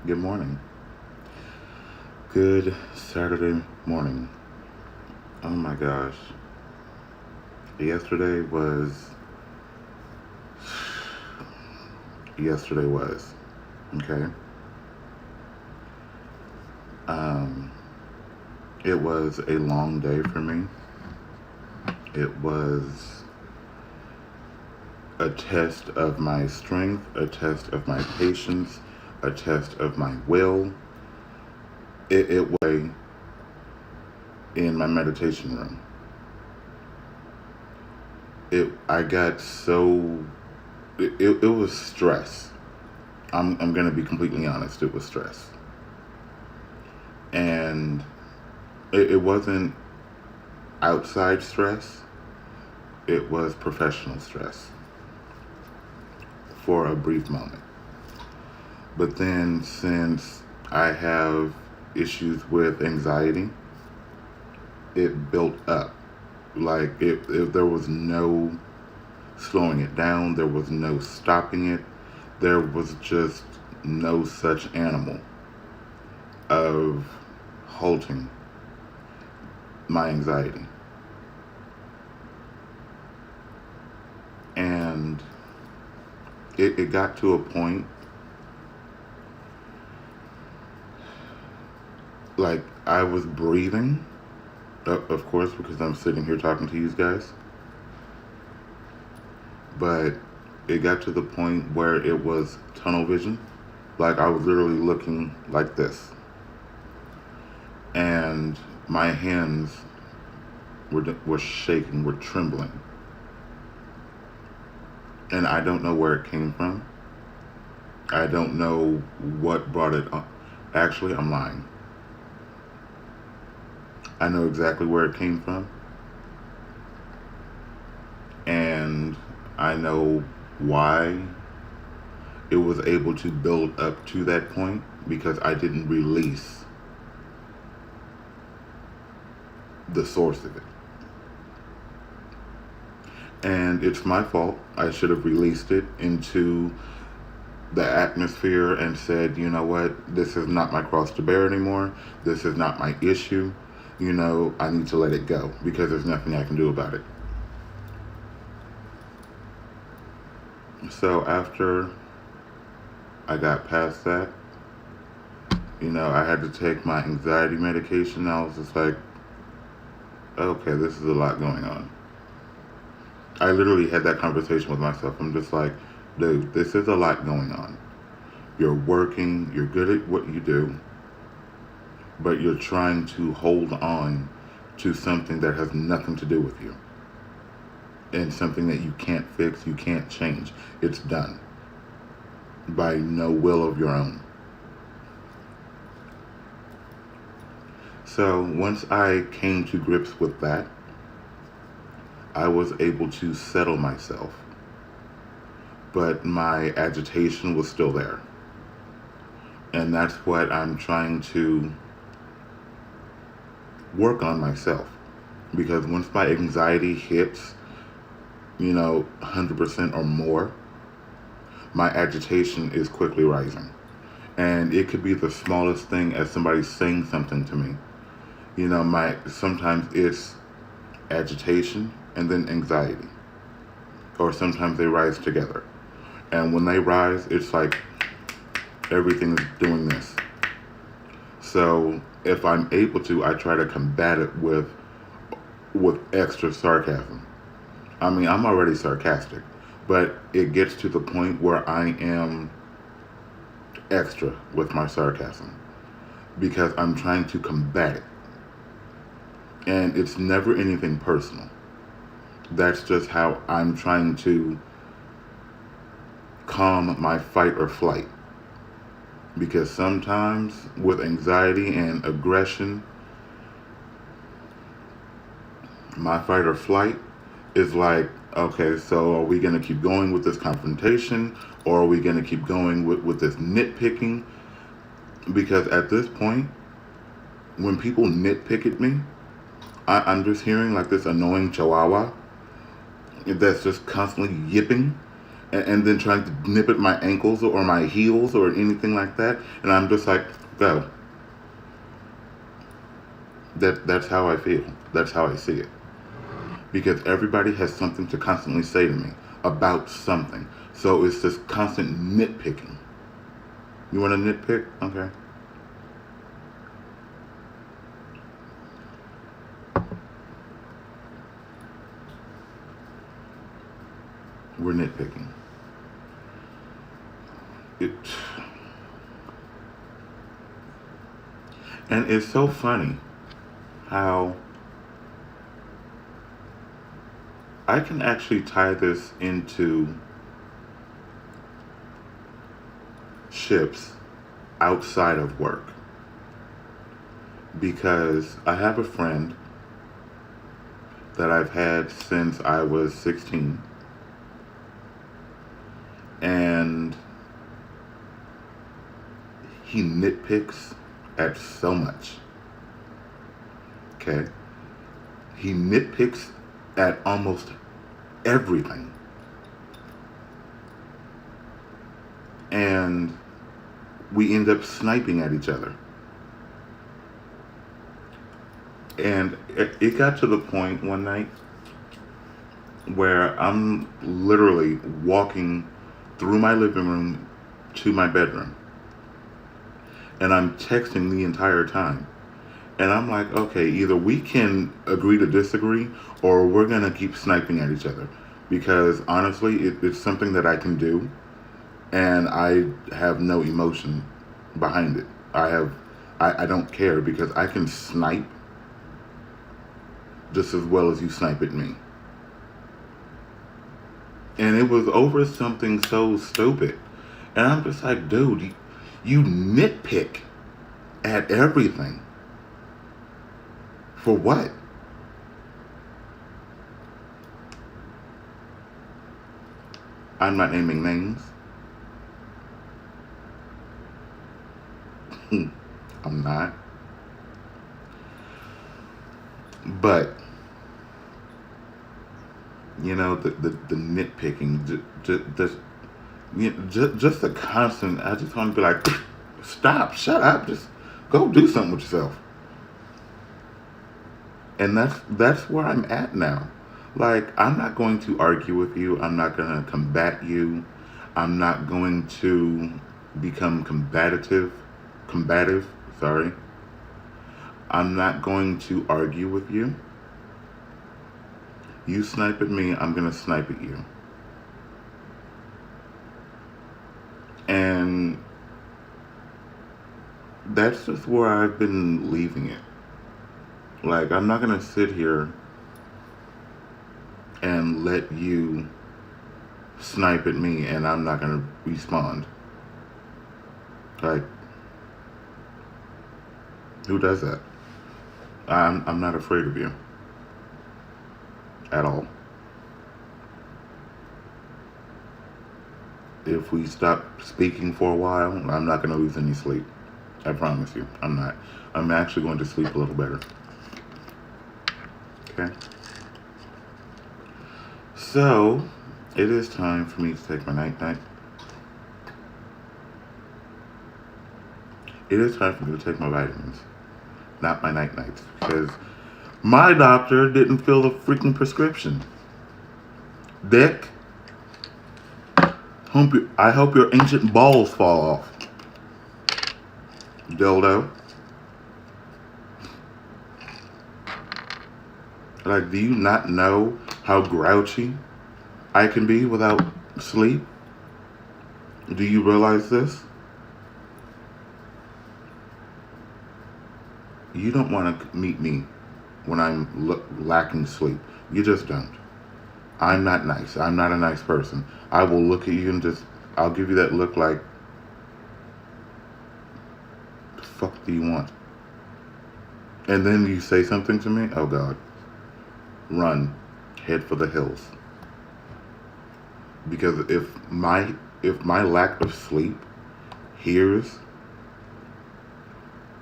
Good morning. Good Saturday morning. Oh my gosh. Yesterday was. Yesterday was. Okay. Um, it was a long day for me. It was a test of my strength, a test of my patience, a test of my will. It was in my meditation room. I got so. It was stress. I'm going to be completely honest. It was stress. And it wasn't outside stress, it was professional stress for a brief moment. But then, since I have issues with anxiety, it built up. Like, there was no slowing it down, there was no stopping it, there was just no such animal of halting my anxiety. And it got to a point, like, I was breathing, of course, because I'm sitting here talking to you guys, but it got to the point where it was tunnel vision. Like, I was literally looking like this, and my hands were shaking, were trembling, and I don't know where it came from. I don't know what brought it on. Actually, I'm lying. I know exactly where it came from, and I know why it was able to build up to that point, because I didn't release the source of it. And it's my fault. I should have released it into the atmosphere and said, you know what, this is not my cross to bear anymore. This is not my issue. I need to let it go because there's nothing I can do about it. So after I got past that, I had to take my anxiety medication. I was just like, okay, this is a lot going on. I literally had that conversation with myself. I'm just like, dude, this is a lot going on. You're working, you're good at what you do, but you're trying to hold on to something that has nothing to do with you. And something that you can't fix, you can't change. It's done by no will of your own. So once I came to grips with that, I was able to settle myself. But my agitation was still there. And that's what I'm trying to work on myself. Because once my anxiety hits, 100% or more, my agitation is quickly rising. And it could be the smallest thing as somebody saying something to me. Sometimes it's agitation and then anxiety. Or sometimes they rise together. And when they rise, it's like everything is doing this. So if I'm able to, I try to combat it with extra sarcasm. I mean, I'm already sarcastic, but it gets to the point where I am extra with my sarcasm because I'm trying to combat it. And it's never anything personal. That's just how I'm trying to calm my fight or flight. Because sometimes with anxiety and aggression, my fight or flight is like, okay, so are we going to keep going with this confrontation, or are we going to keep going with this nitpicking? Because at this point, when people nitpick at me, I'm just hearing like this annoying chihuahua that's just constantly yipping, and then trying to nip at my ankles or my heels or anything like that. And I'm just like, go. That's how I feel. That's how I see it. Because everybody has something to constantly say to me about something. So it's this constant nitpicking. You want to nitpick? Okay. We're nitpicking. It, and it's so funny how I can actually tie this into ships outside of work. Because I have a friend that I've had since I was 16. And he nitpicks at so much. Okay? He nitpicks at almost everything. And we end up sniping at each other. And it got to the point one night where I'm literally walking through my living room to my bedroom. And I'm texting the entire time. And I'm like, okay, either we can agree to disagree or we're going to keep sniping at each other. Because honestly, it's something that I can do. And I have no emotion behind it. I don't care because I can snipe just as well as you snipe at me. And it was over something so stupid. And I'm just like, dude, you nitpick at everything. For what? I'm not naming names. I'm not. But, you know, the nitpicking, just the constant, I just want to be like, stop, shut up, just go do something with yourself. And that's where I'm at now. Like, I'm not going to argue with you. I'm not going to combat you. I'm not going to become combative, sorry. I'm not going to argue with you. You snipe at me, I'm going to snipe at you. And that's just where I've been leaving it. Like, I'm not going to sit here and let you snipe at me and I'm not going to respond. Like, who does that? I'm not afraid of you. At all. If we stop speaking for a while, I'm not going to lose any sleep. I promise you. I'm not. I'm actually going to sleep a little better. Okay? So, it is time for me to take my night-night. It is time for me to take my vitamins. Not my night-nights. Because my doctor didn't fill the freaking prescription. Dick. I hope your ancient balls fall off. Dildo. Like, do you not know how grouchy I can be without sleep? Do you realize this? You don't want to meet me when I'm lacking sleep. You just don't. I'm not nice. I'm not a nice person. I will look at you and I'll give you that look like, the fuck do you want? And then you say something to me? Oh God. Run. Head for the hills. Because if my lack of sleep hears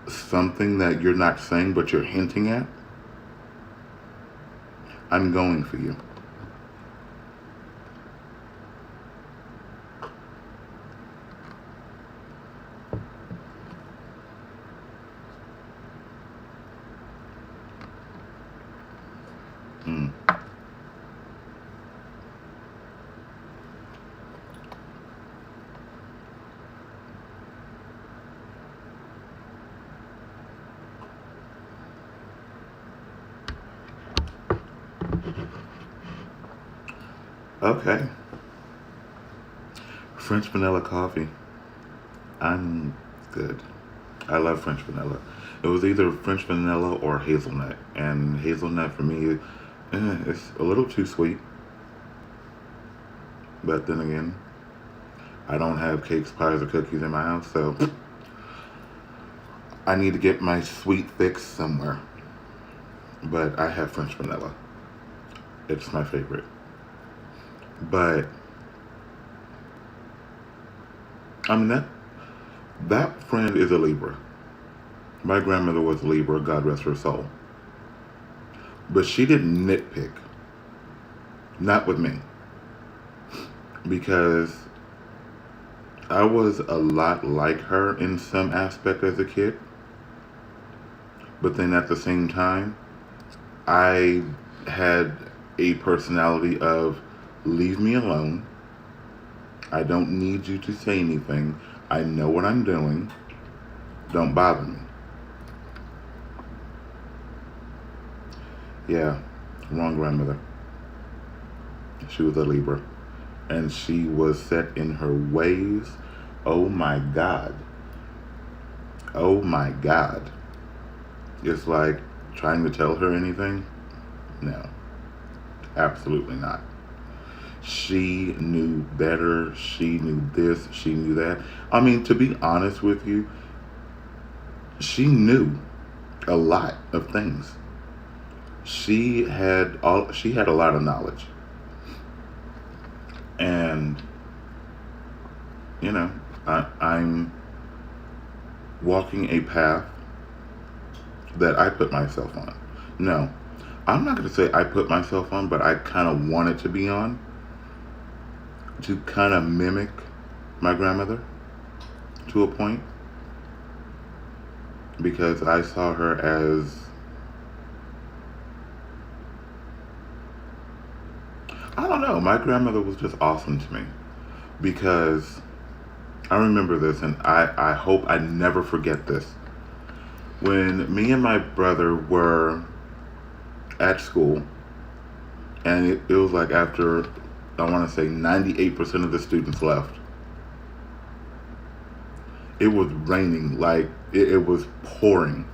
something that you're not saying but you're hinting at, I'm going for you. Okay. French vanilla coffee. I'm good. I love French vanilla. It was either French vanilla or hazelnut, and hazelnut for me, it's a little too sweet. But then again, I don't have cakes, pies, or cookies in my house, so I need to get my sweet fix somewhere. But I have French vanilla. It's my favorite. But I mean that friend is a Libra. My grandmother was a Libra, God rest her soul. But she didn't nitpick. Not with me. Because I was a lot like her in some aspect as a kid. But then at the same time, I had a personality of leave me alone. I don't need you to say anything. I know what I'm doing. Don't bother me. Yeah, wrong grandmother. She was a Libra. And she was set in her ways. Oh my God. Oh my God. It's like trying to tell her anything? No, absolutely not. She knew better. She knew this. She knew that. I mean, to be honest with you, she knew a lot of things. She had a lot of knowledge. And you know, I'm walking a path that I put myself on. No, I'm not going to say I put myself on, but I kind of wanted to be on to kind of mimic my grandmother to a point because I saw her as, I don't know, my grandmother was just awesome to me because I remember this and I hope I never forget this. When me and my brother were at school, and it was like after, I want to say 98% of the students left, it was raining, like it was pouring.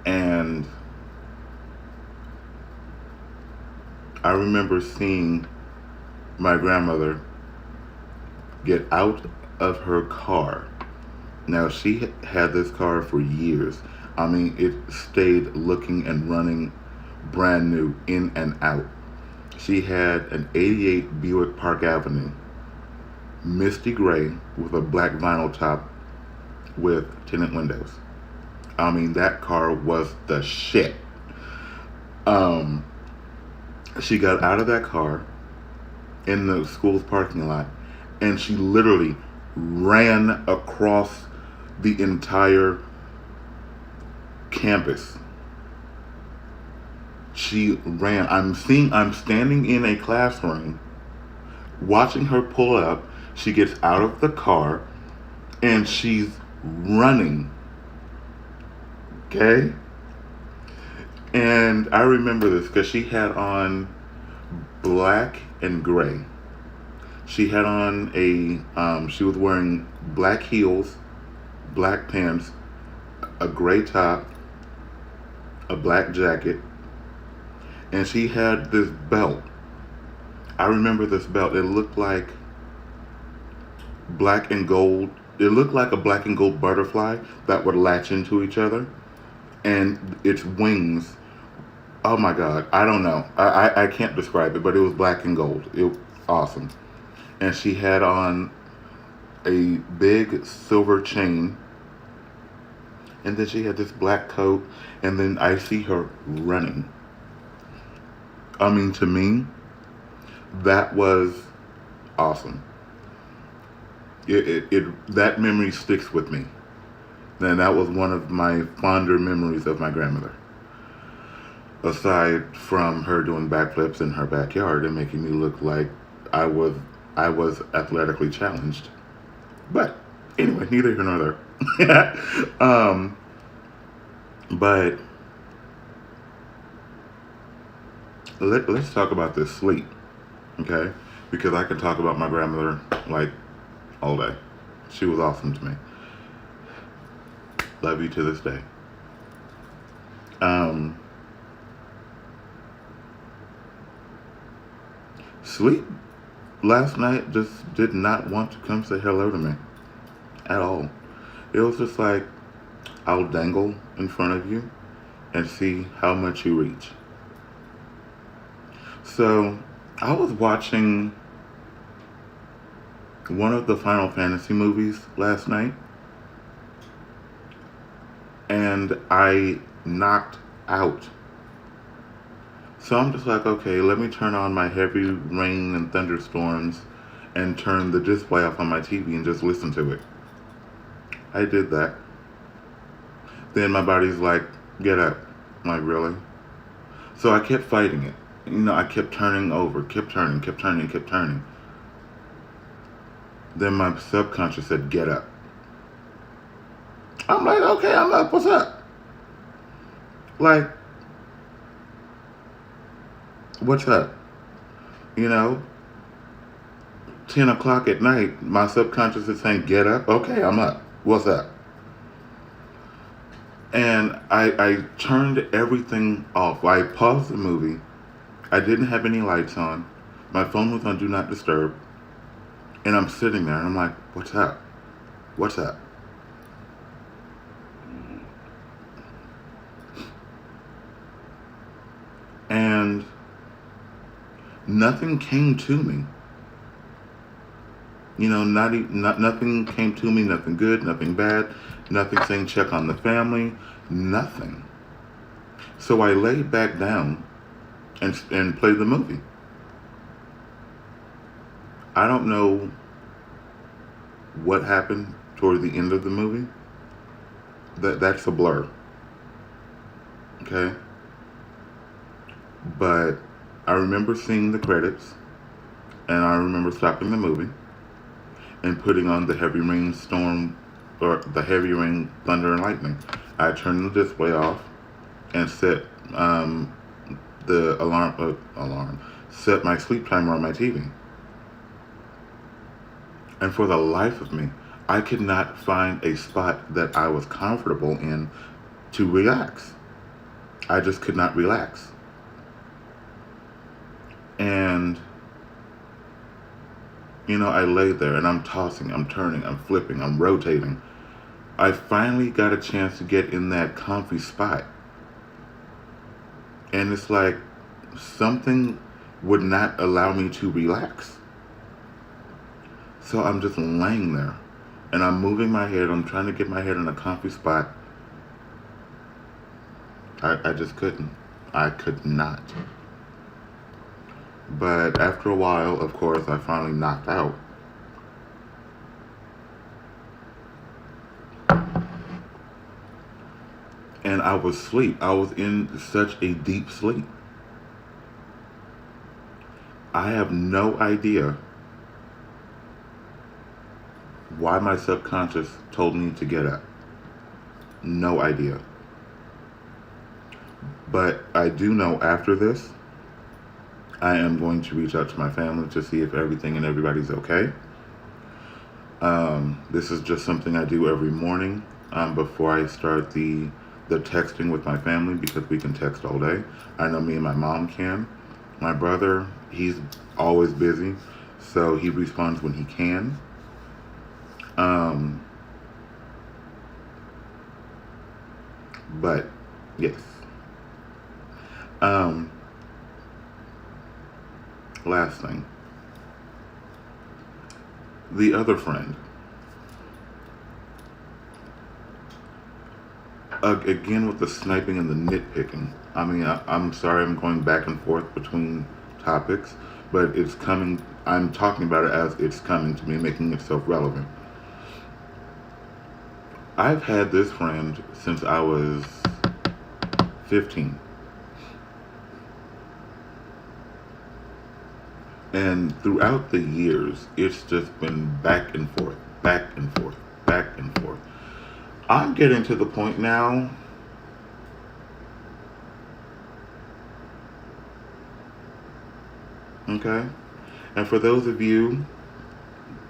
And I remember seeing my grandmother get out of her car. Now, she had this car for years. I mean, it stayed looking and running brand new in and out. She had an 88 Buick Park Avenue, misty gray with a black vinyl top with tinted windows. I mean, that car was the shit. Um, she got out of that car in the school's parking lot and she literally ran across the entire campus. She ran. I'm standing in a classroom watching her pull up. She gets out of the car and she's running. Okay? And I remember this because she had on black and gray. She had on she was wearing black heels, black pants, a gray top, a black jacket, and she had this belt. I remember this belt. It looked like black and gold. It looked like a black and gold butterfly that would latch into each other, and its wings. Oh my God, I don't know. I can't describe it, but it was black and gold. It was awesome. And she had on a big silver chain. And then she had this black coat. And then I see her running. I mean, to me, that was awesome. That memory sticks with me. And that was one of my fonder memories of my grandmother. Aside from her doing backflips in her backyard and making me look like I was athletically challenged. But anyway, neither here nor there. But let's talk about this sleep. Okay? Because I could talk about my grandmother like all day. She was awesome to me. Love you to this day. Um, Sleep last night just did not want to come say hello to me at all. It was just like, I'll dangle in front of you and see how much you reach. So I was watching one of the Final Fantasy movies last night, and I knocked out. So I'm just like, okay, let me turn on my heavy rain and thunderstorms and turn the display off on my TV and just listen to it. I did that. Then my body's like, get up. I'm like, really? So I kept fighting it. I kept turning over, kept turning, kept turning, kept turning. Then my subconscious said, get up. I'm like, okay, I'm up. What's up? Like, what's up? 10 o'clock at night, my subconscious is saying, get up. Okay, I'm up. What's up? And I turned everything off. I paused the movie. I didn't have any lights on. My phone was on Do Not Disturb. And I'm sitting there and I'm like, what's up? What's up? And nothing came to me. Nothing came to me, nothing good, nothing bad, nothing saying check on the family, nothing. So I laid back down and played the movie. I don't know what happened toward the end of the movie. That's a blur. Okay? But I remember seeing the credits, and I remember stopping the movie and putting on the heavy rain storm, or the heavy rain, thunder, and lightning. I turned the display off and set the set my sleep timer on my TV. And for the life of me, I could not find a spot that I was comfortable in to relax. I just could not relax. And I lay there and I'm tossing, I'm turning, I'm flipping, I'm rotating. I finally got a chance to get in that comfy spot. And it's like something would not allow me to relax. So I'm just laying there and I'm moving my head. I'm trying to get my head in a comfy spot. I just couldn't. I could not. But after a while, of course, I finally knocked out. And I was asleep. I was in such a deep sleep. I have no idea why my subconscious told me to get up. No idea. But I do know after this, I am going to reach out to my family to see if everything and everybody's okay. This is just something I do every morning before I start the texting with my family, because we can text all day. I know me and my mom can. My brother, he's always busy, so he responds when he can. But yes. Last thing. The other friend. Again with the sniping and the nitpicking. I mean, I'm sorry I'm going back and forth between topics, but it's coming. I'm talking about it as it's coming to me, making itself relevant. I've had this friend since I was 15. And throughout the years, it's just been back and forth, back and forth, back and forth. I'm getting to the point now okay, And for those of you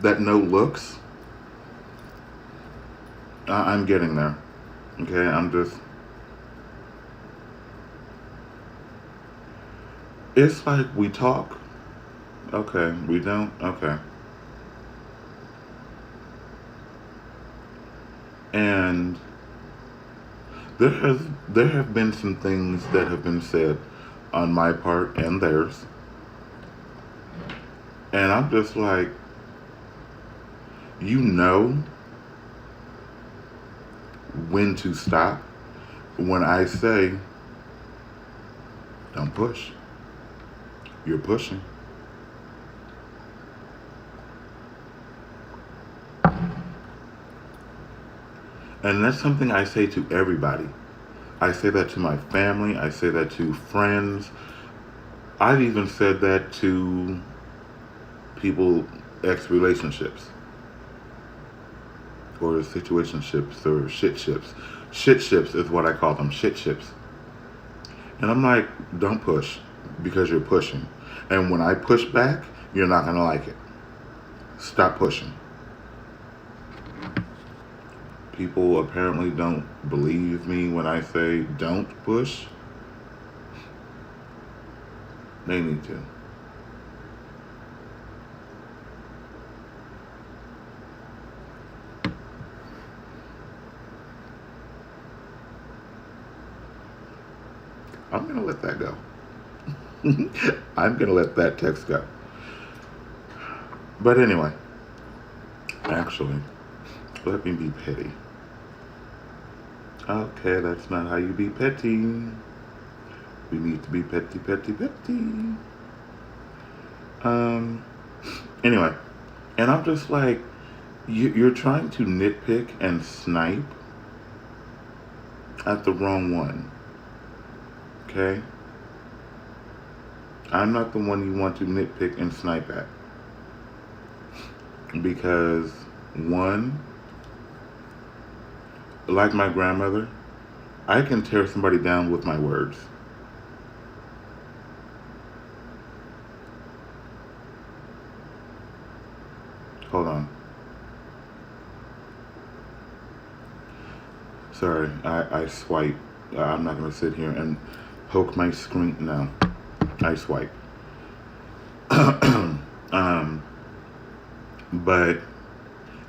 that know looks, I'm getting there. Okay, I'm just. It's like we talk. Okay, we don't. Okay, and there has there have been some things that have been said on my part and theirs, and I'm just like, you know when to stop when I say, don't push. You're pushing. And that's something I say to everybody. I say that to my family. I say that to friends. I've even said that to people, ex relationships, or situationships, or shit ships. Shit ships is what I call them, shit ships. And I'm like, don't push because you're pushing. And when I push back, you're not going to like it. Stop pushing. People apparently don't believe me when I say don't push. They need to. I'm going to let that go. I'm going to let that text go. But anyway, actually, let me be petty. Okay, that's not how you be petty. We need to be petty, petty, petty. Um, anyway, and I'm just like, you're trying to nitpick and snipe at the wrong one. Okay? I'm not the one you want to nitpick and snipe at. Because, one, like my grandmother, I can tear somebody down with my words. Hold on. Sorry, I swipe. I'm not going to sit here and poke my screen. No, I swipe. But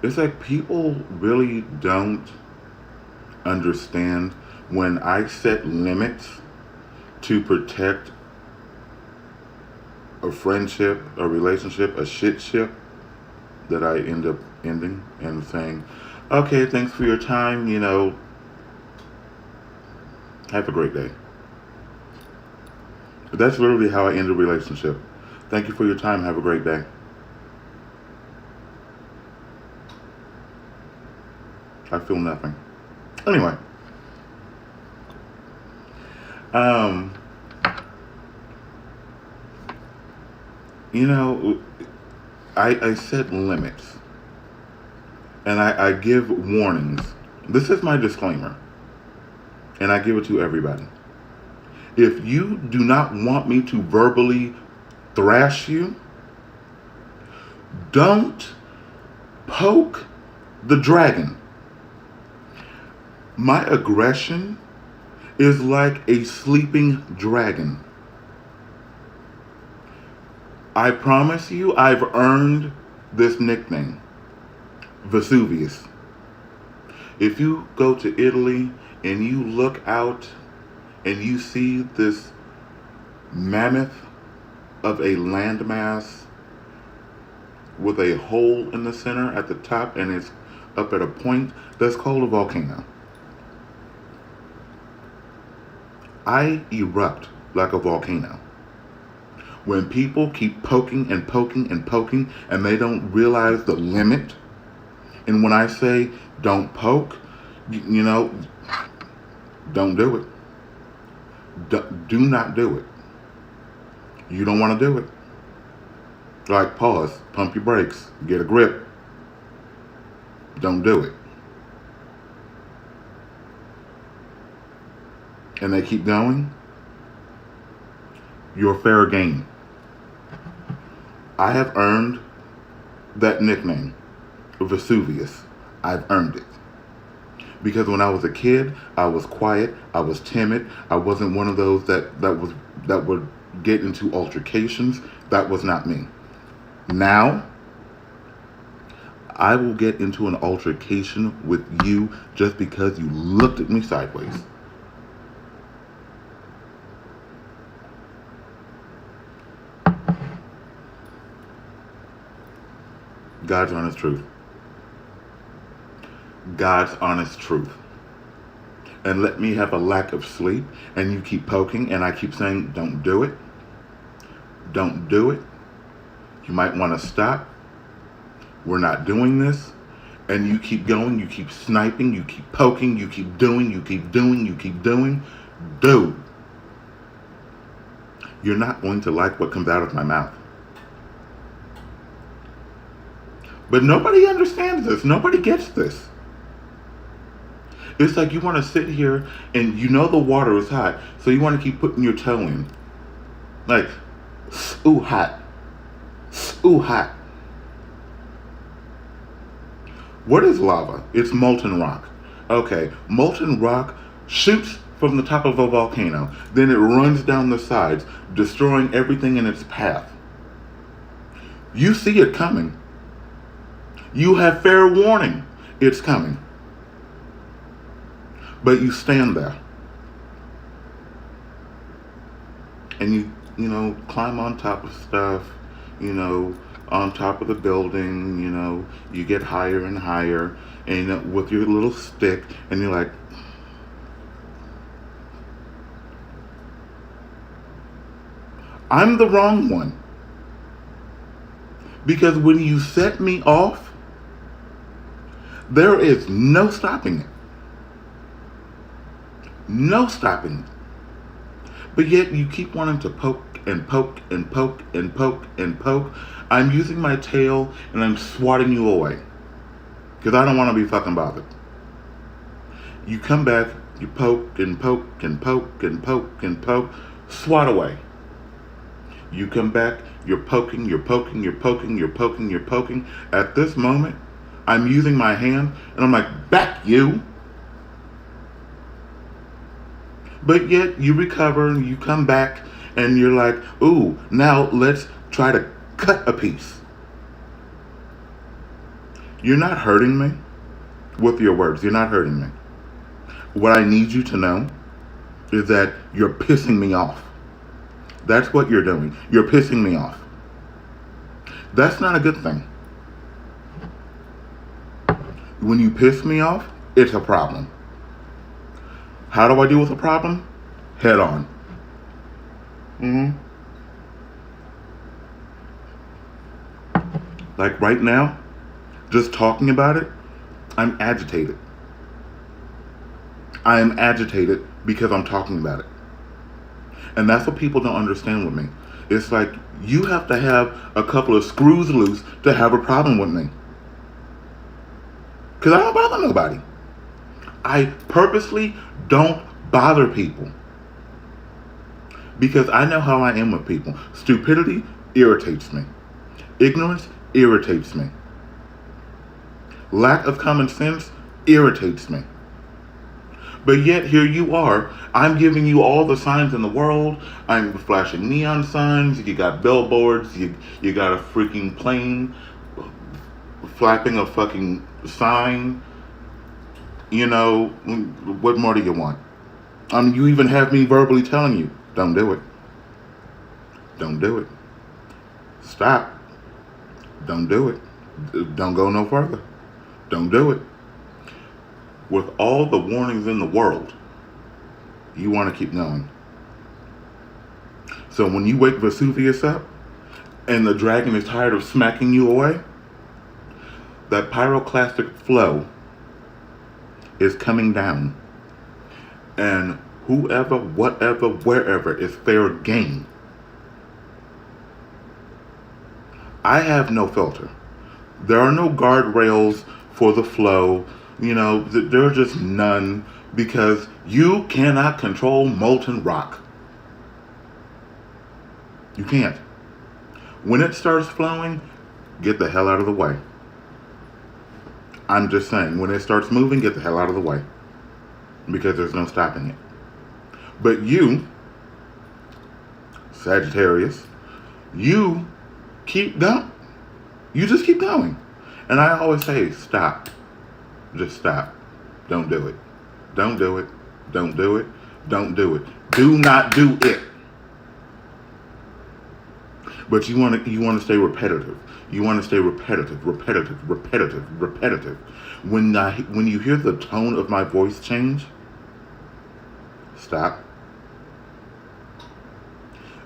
it's like people really don't understand when I set limits to protect a friendship, a relationship, a shit ship, that I end up ending and saying, okay, thanks for your time, have a great day. That's literally how I end a relationship. Thank you for your time, have a great day. I feel nothing. Anyway. I set limits. And I give warnings. This is my disclaimer. And I give it to everybody. If you do not want me to verbally thrash you, don't poke the dragon. My aggression is like a sleeping dragon. I promise you, I've earned this nickname, Vesuvius. If you go to Italy and you look out and you see this mammoth of a landmass with a hole in the center at the top and it's up at a point, that's called a volcano. I erupt like a volcano. When people keep poking and poking and poking and they don't realize the limit, and when I say don't poke, don't do it. Do not do it. You don't want to do it. Like, pause, pump your brakes, get a grip. Don't do it. And they keep going, you're fair game. I have earned that nickname, Vesuvius. I've earned it. Because when I was a kid, I was quiet, I was timid, I wasn't one of those that would get into altercations. That was not me. Now, I will get into an altercation with you just because you looked at me sideways. God's honest truth. God's honest truth. And let me have a lack of sleep, and you keep poking, and I keep saying, don't do it. Don't do it. You might want to stop. We're not doing this. And you keep going, you keep sniping, you keep poking, you keep doing, you keep doing, you keep doing. Dude, you're not going to like what comes out of my mouth. But nobody understands this. Nobody gets this. It's like you want to sit here and you know the water is hot, so you want to keep putting your toe in. Like, ooh, hot. Ooh, hot. What is lava? It's molten rock. Okay, molten rock shoots from the top of a volcano. Then it runs down the sides, destroying everything in its path. You see it coming. You have fair warning. It's coming. But you stand there. And you climb on top of stuff, on top of the building, you get higher and higher, and with your little stick, and you're like, I'm the wrong one. Because when you set me off, there is no stopping it. No stopping it. But yet you keep wanting to poke and poke and poke and poke and poke. I'm using my tail and I'm swatting you away. Because I don't want to be fucking bothered. You come back, you poke and poke and poke and poke and poke, swat away. You come back, you're poking, you're poking, you're poking, you're poking, you're poking. At this moment, I'm using my hand and I'm like, back you. But yet you recover and you come back and you're like, ooh, now let's try to cut a piece. You're not hurting me with your words. You're not hurting me. What I need you to know is that you're pissing me off. That's what you're doing. You're pissing me off. That's not a good thing. When you piss me off, it's a problem. How do I deal with a problem? Head on. Like right now, just talking about it, I'm agitated. I am agitated because I'm talking about it. And that's what people don't understand with me. It's like you have to have a couple of screws loose to have a problem with me. Because I don't bother nobody. I purposely don't bother people. Because I know how I am with people. Stupidity irritates me. Ignorance irritates me. Lack of common sense irritates me. But yet here you are. I'm giving you all the signs in the world. I'm flashing neon signs. You got billboards. You got a freaking plane flapping a fucking sign. What more do you want? You even have me verbally telling you, don't do it. Don't do it. Stop. Don't do it. Don't go no further. Don't do it. With all the warnings in the world, you want to keep going. So when you wake Vesuvius up and the dragon is tired of smacking you away, that pyroclastic flow is coming down. And whoever, whatever, wherever is fair game. I have no filter. There are no guardrails for the flow. There are just none because you cannot control molten rock. You can't. When it starts flowing, get the hell out of the way. I'm just saying, when it starts moving, get the hell out of the way. Because there's no stopping it. But you, Sagittarius, you keep going. You just keep going. And I always say, stop. Just stop. Don't do it. Don't do it. Don't do it. Don't do it. Do not do it. But you want to stay repetitive. You want to stay repetitive. When you hear the tone of my voice change, stop.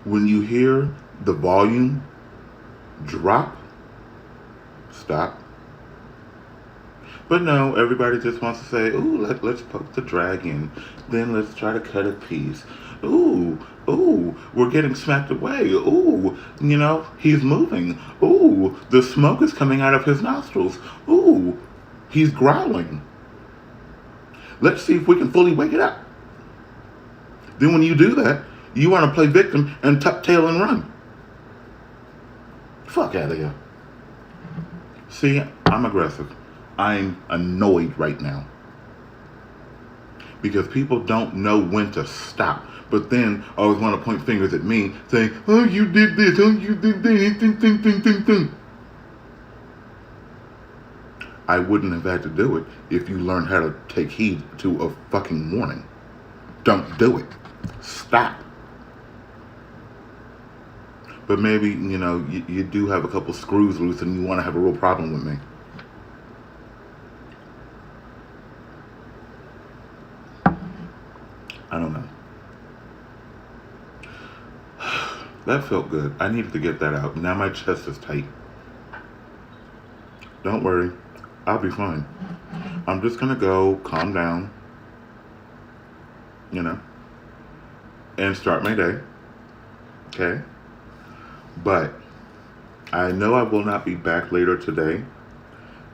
When you hear the volume drop, stop. But no, everybody just wants to say, ooh, let's poke the dragon. Then let's try to cut a piece. Ooh, we're getting smacked away. Ooh, he's moving. Ooh, the smoke is coming out of his nostrils. Ooh, he's growling. Let's see if we can fully wake it up. Then when you do that, you want to play victim and tuck tail and run. Fuck out of here. See, I'm aggressive. I'm annoyed right now. Because people don't know when to stop. But then always want to point fingers at me saying, oh, you did this, oh, you did that, I wouldn't have had to do it if you learned how to take heed to a fucking warning. Don't do it. Stop. But maybe, you do have a couple screws loose and you want to have a real problem with me. I don't know. That felt good. I needed to get that out. Now my chest is tight. Don't worry. I'll be fine. I'm just going to go calm down, and start my day. Okay? But I know I will not be back later today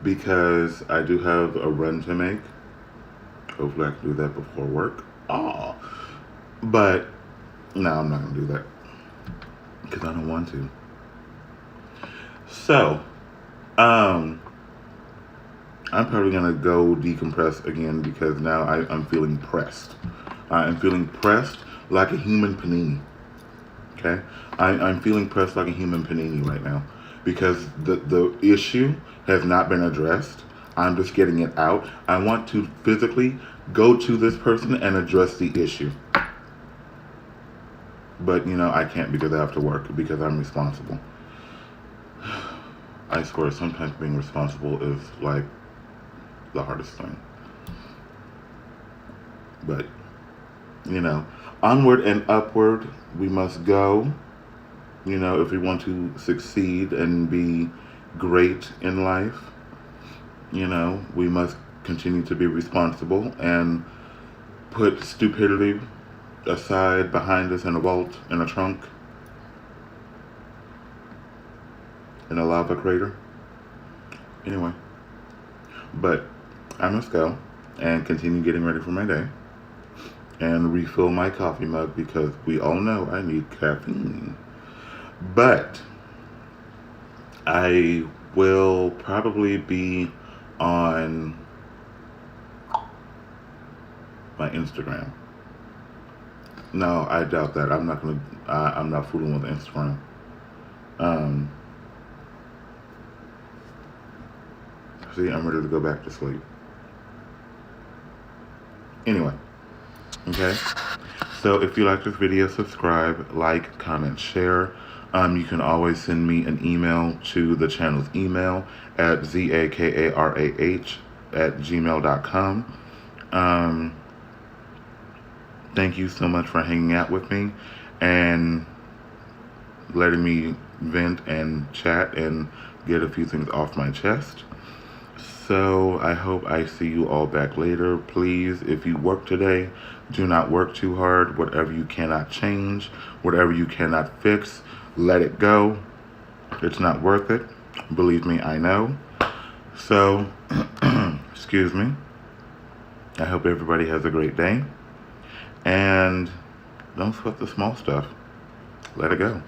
because I do have a run to make. Hopefully I can do that before work. But no, I'm not going to do that because I don't want to. So, I'm probably going to go decompress again because now I'm feeling pressed. I'm feeling pressed like a human panini. Okay? I'm feeling pressed like a human panini right now because the issue has not been addressed. I'm just getting it out. I want to physically go to this person and address the issue. But, I can't because I have to work because I'm responsible. I swear, sometimes being responsible is like the hardest thing. But, onward and upward we must go. If we want to succeed and be great in life, we must continue to be responsible and put stupidity aside behind us in a vault, in a trunk, in a lava crater. Anyway, but I must go and continue getting ready for my day and refill my coffee mug because we all know I need caffeine. But I will probably be on my Instagram. No, I doubt that. I'm not fooling with Instagram. See, I'm ready to go back to sleep. Anyway, okay? So if you like this video, subscribe, like, comment, share. You can always send me an email to the channel's email at zakarah@gmail.com. Thank you so much for hanging out with me and letting me vent and chat and get a few things off my chest. So I hope I see you all back later. Please, if you work today, do not work too hard. Whatever you cannot change, whatever you cannot fix, let it go. It's not worth it. Believe me, I know. So, excuse me. I hope everybody has a great day. And don't sweat the small stuff. Let it go.